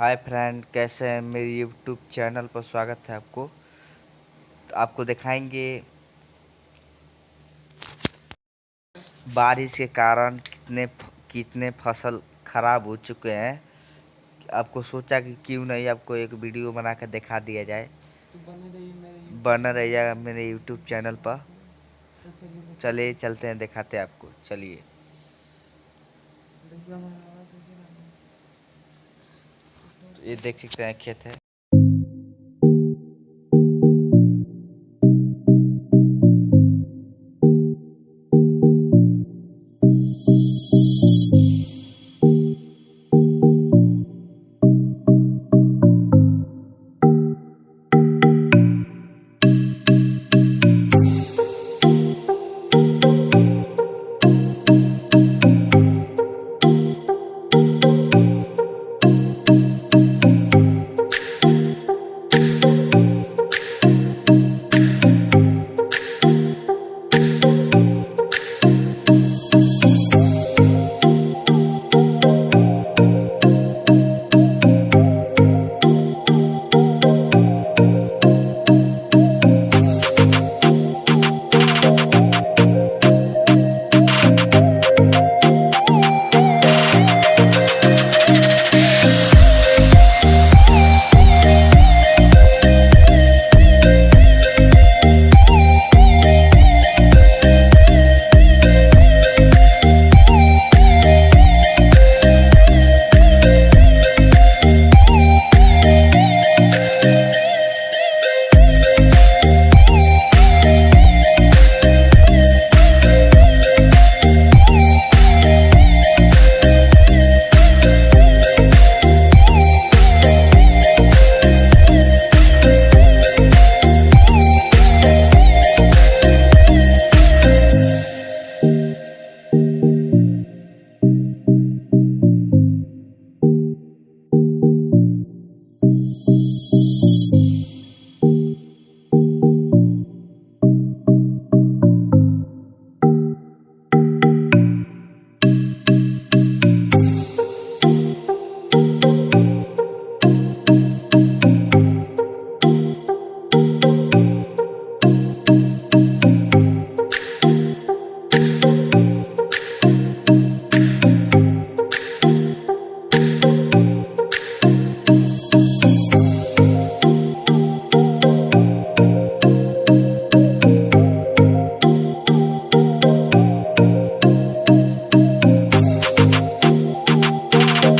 Hi friend, कैसे हैं? मेरे यूट्यूब चैनल पर स्वागत है आपको। तो आपको दिखाएंगे बारिश के कारण कितने फसल खराब हो चुके हैं। आपको सोचा कि क्यों नहीं आपको एक वीडियो बना कर दिखा दिया जाए। बना रहिएगा मेरे यूट्यूब चैनल पर। चलिए चलते हैं, दिखाते हैं आपको। चलिए। तो ये देख सकते हैं, खेत है।